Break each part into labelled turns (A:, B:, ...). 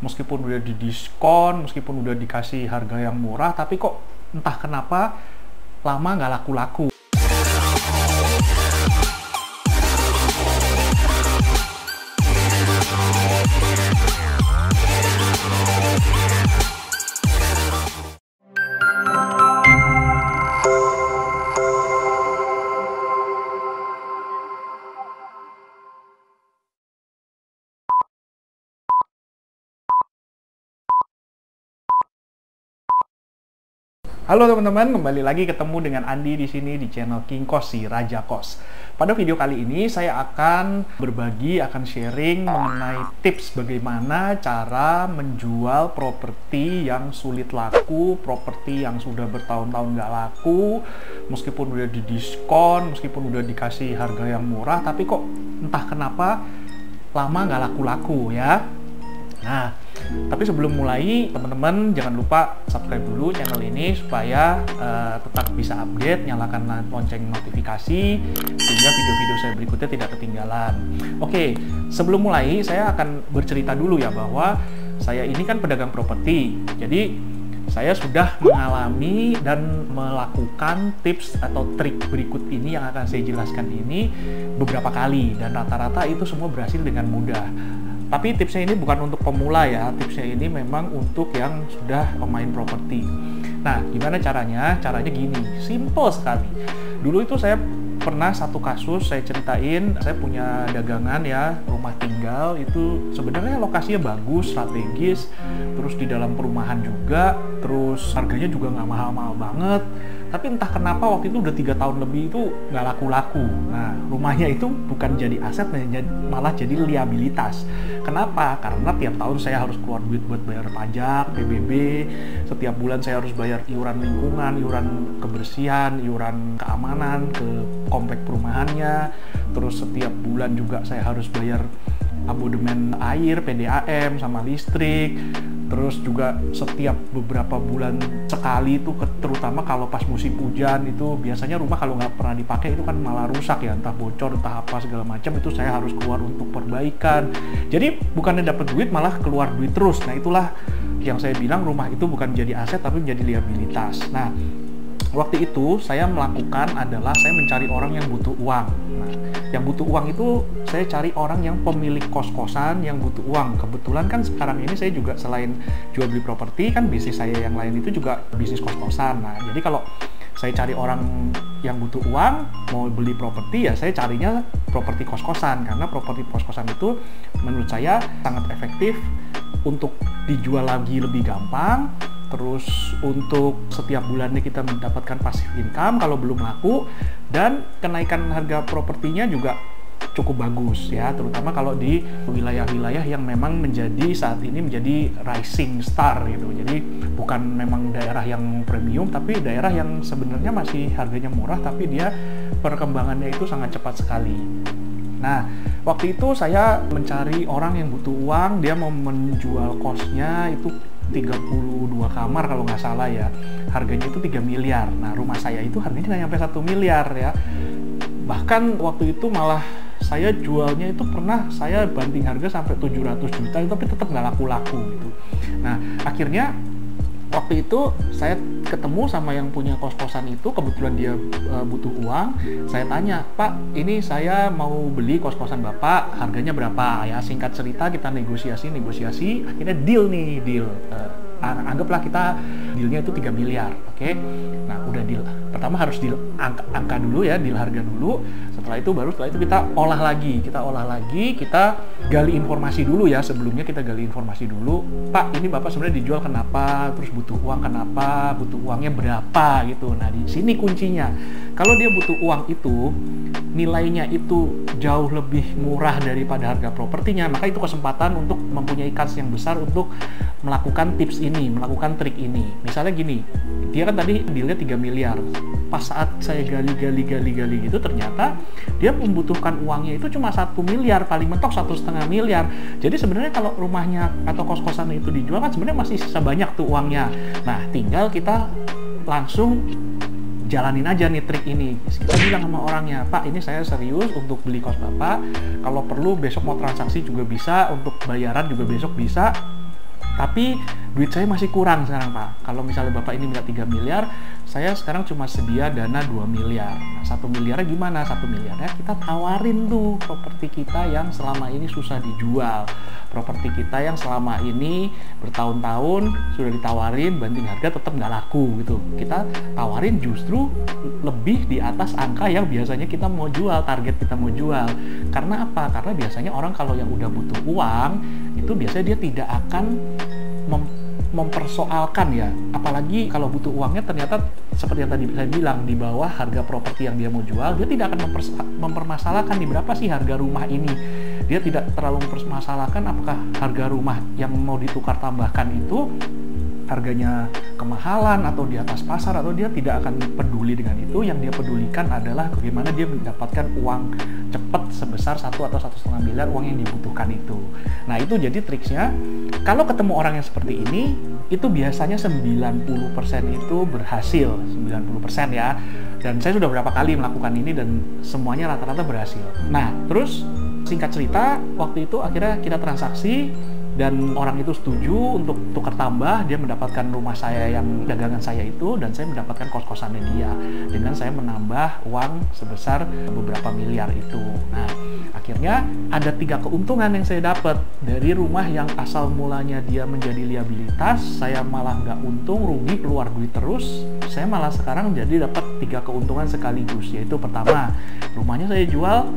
A: meskipun udah didiskon, meskipun udah dikasih harga yang murah, tapi kok entah kenapa lama nggak laku-laku. Halo teman-teman, kembali lagi ketemu dengan Andi di sini di channel King Kos, si Raja Kos. Pada video kali ini saya akan berbagi, akan sharing mengenai tips bagaimana cara menjual properti yang sulit laku, properti yang sudah bertahun-tahun nggak laku, meskipun udah didiskon, meskipun udah dikasih harga yang murah, tapi kok entah kenapa lama nggak laku-laku ya. Nah, tapi sebelum mulai, teman-teman jangan lupa subscribe dulu channel ini supaya tetap bisa update, nyalakan lonceng notifikasi sehingga video-video saya berikutnya tidak ketinggalan. Oke, sebelum mulai saya akan bercerita dulu ya bahwa saya ini kan pedagang properti. Jadi saya sudah mengalami dan melakukan tips atau trik berikut ini yang akan saya jelaskan ini beberapa kali, dan rata-rata itu semua berhasil dengan mudah. Tapi tipsnya ini bukan untuk pemula ya, tipsnya ini memang untuk yang sudah pemain properti. Nah, gimana caranya? Caranya gini, simple sekali. Dulu itu saya pernah satu kasus, saya ceritain, saya punya dagangan ya, rumah tinggal itu sebenarnya lokasinya bagus, strategis, terus di dalam perumahan juga, terus harganya juga nggak mahal-mahal banget. Tapi entah kenapa waktu itu udah 3 tahun lebih itu nggak laku-laku. Nah, rumahnya itu bukan jadi aset, malah jadi liabilitas. Kenapa? Karena tiap tahun saya harus keluar duit buat bayar pajak, PBB, setiap bulan saya harus bayar iuran lingkungan, iuran kebersihan, iuran keamanan ke komplek perumahannya, terus setiap bulan juga saya harus bayar abodemen air, PDAM, sama listrik, terus juga setiap beberapa bulan sekali itu, terutama kalau pas musim hujan itu biasanya rumah kalau nggak pernah dipakai itu kan malah rusak ya, entah bocor, entah apa segala macam, itu saya harus keluar untuk perbaikan. Jadi bukannya dapat duit malah keluar duit terus. Nah, itulah yang saya bilang rumah itu bukan jadi aset tapi menjadi liabilitas. Nah, waktu itu saya melakukan adalah saya mencari orang yang butuh uang. Nah, yang butuh uang itu saya cari orang yang pemilik kos-kosan yang butuh uang. Kebetulan kan sekarang ini saya juga selain jual beli properti kan bisnis saya yang lain itu juga bisnis kos-kosan. Nah, jadi kalau saya cari orang yang butuh uang mau beli properti ya saya carinya properti kos-kosan, karena properti kos-kosan itu menurut saya sangat efektif untuk dijual lagi lebih gampang. Terus untuk setiap bulannya kita mendapatkan passive income kalau belum laku, dan kenaikan harga propertinya juga cukup bagus ya, terutama kalau di wilayah-wilayah yang memang menjadi saat ini menjadi rising star gitu. Jadi bukan memang daerah yang premium, tapi daerah yang sebenarnya masih harganya murah tapi dia perkembangannya itu sangat cepat sekali. Nah, waktu itu saya mencari orang yang butuh uang, dia mau menjual kosnya itu 32 kamar kalau nggak salah ya, harganya itu 3 miliar. Nah, rumah saya itu harganya nggak nyampe 1 miliar ya, bahkan waktu itu malah saya jualnya itu pernah saya banting harga sampai 700 juta tapi tetap nggak laku-laku gitu. Nah, akhirnya waktu itu saya ketemu sama yang punya kos-kosan itu, kebetulan dia butuh uang. Saya tanya, "Pak, ini saya mau beli kos-kosan Bapak, harganya berapa?" Ya, singkat cerita kita negosiasi, akhirnya deal. Anggaplah kita dealnya itu 3 miliar, oke? Nah, udah deal. Pertama harus deal angka dulu ya, deal harga dulu. Setelah itu kita olah lagi, kita gali informasi dulu ya. Sebelumnya kita gali informasi dulu. "Pak, ini Bapak sebenarnya dijual kenapa? Terus butuh uang kenapa? Butuh uangnya berapa?" gitu. Nah, di sini kuncinya. Kalau dia butuh uang itu, nilainya itu jauh lebih murah daripada harga propertinya, maka itu kesempatan untuk mempunyai kans yang besar untuk melakukan tips ini, melakukan trik ini. Misalnya gini, dia kan tadi dealnya 3 miliar. Pas saat saya gali gitu, ternyata dia membutuhkan uangnya itu cuma 1 miliar, paling mentok 1,5 miliar. Jadi sebenarnya kalau rumahnya atau kos-kosan itu dijual kan sebenarnya masih sisa banyak tuh uangnya. Nah, tinggal kita langsung jalanin aja nih trik ini. Kita bilang sama orangnya, "Pak, ini saya serius untuk beli kos Bapak. Kalau perlu besok mau transaksi juga bisa, untuk bayaran juga besok bisa. Tapi duit saya masih kurang sekarang Pak. Kalau misalnya Bapak ini minta 3 miliar, saya sekarang cuma sedia dana 2 miliar. Nah, 1 miliarnya gimana? 1 miliarnya kita tawarin tuh properti kita yang selama ini susah dijual. Properti kita yang selama ini bertahun-tahun sudah ditawarin, banding harga tetap nggak laku gitu. Kita tawarin justru lebih di atas angka yang biasanya kita mau jual, target kita mau jual. Karena apa? Karena biasanya orang kalau yang udah butuh uang, itu biasanya dia tidak akan mempersoalkan ya, apalagi kalau butuh uangnya ternyata seperti yang tadi saya bilang di bawah harga properti yang dia mau jual, dia tidak akan mempermasalahkan di berapa sih harga rumah ini. Dia tidak terlalu mempermasalahkan apakah harga rumah yang mau ditukar tambahkan itu harganya kemahalan atau di atas pasar, atau dia tidak akan peduli dengan itu. Yang dia pedulikan adalah bagaimana dia mendapatkan uang cepat sebesar 1 atau 1,5 miliar uang yang dibutuhkan itu. Nah itu jadi triksnya, kalau ketemu orang yang seperti ini, itu biasanya 90% itu berhasil, 90% ya. Dan saya sudah berapa kali melakukan ini dan semuanya rata-rata berhasil. Nah terus singkat cerita, waktu itu akhirnya kita transaksi, dan orang itu setuju untuk tukar tambah. Dia mendapatkan rumah saya yang dagangan saya itu, dan saya mendapatkan kos-kosannya dia, dengan saya menambah uang sebesar beberapa miliar itu. Nah akhirnya ada 3 keuntungan yang saya dapat dari rumah yang asal mulanya dia menjadi liabilitas, saya malah nggak untung, rugi, keluar duit terus. Saya malah sekarang jadi dapat 3 keuntungan sekaligus, yaitu pertama, rumahnya saya jual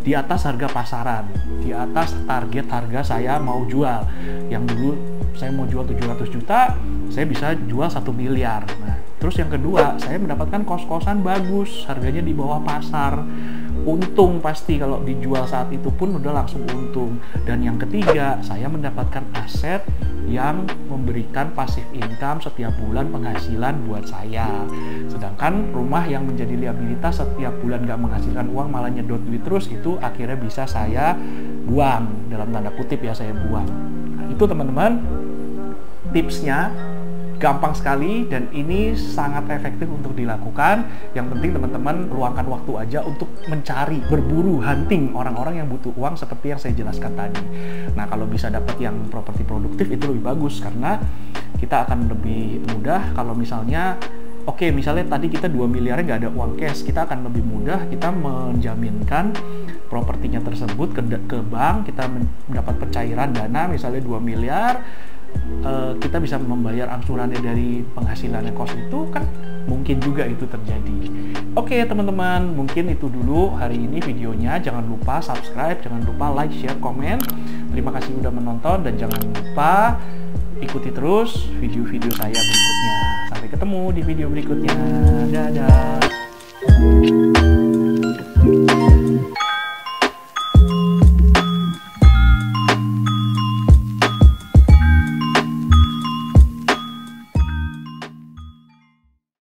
A: di atas harga pasaran, di atas target harga saya mau jual. Yang dulu saya mau jual 700 juta, saya bisa jual 1 miliar. Nah, terus yang kedua, saya mendapatkan kos-kosan bagus, harganya di bawah pasar. Untung pasti kalau dijual saat itu pun udah langsung untung. Dan yang ketiga, saya mendapatkan aset yang memberikan passive income setiap bulan, penghasilan buat saya. Sedangkan rumah yang menjadi liabilitas setiap bulan gak menghasilkan uang, malah nyedot duit terus, itu akhirnya bisa saya buang, dalam tanda kutip ya, saya buang. Nah, itu teman-teman tipsnya. Gampang sekali dan ini sangat efektif untuk dilakukan. Yang penting teman-teman luangkan waktu aja untuk mencari, berburu, hunting orang-orang yang butuh uang seperti yang saya jelaskan tadi. Nah kalau bisa dapat yang properti produktif itu lebih bagus, karena kita akan lebih mudah kalau misalnya misalnya tadi kita 2 miliarnya nggak ada uang cash, kita akan lebih mudah kita menjaminkan propertinya tersebut ke bank, kita mendapat pencairan dana misalnya 2 miliar, kita bisa membayar angsurannya dari penghasilannya kos itu, kan mungkin juga itu terjadi. Oke teman-teman, mungkin itu dulu hari ini videonya. Jangan lupa subscribe, jangan lupa like, share, komen. Terima kasih udah menonton, dan jangan lupa ikuti terus video-video saya berikutnya. Sampai ketemu di video berikutnya. Dadah.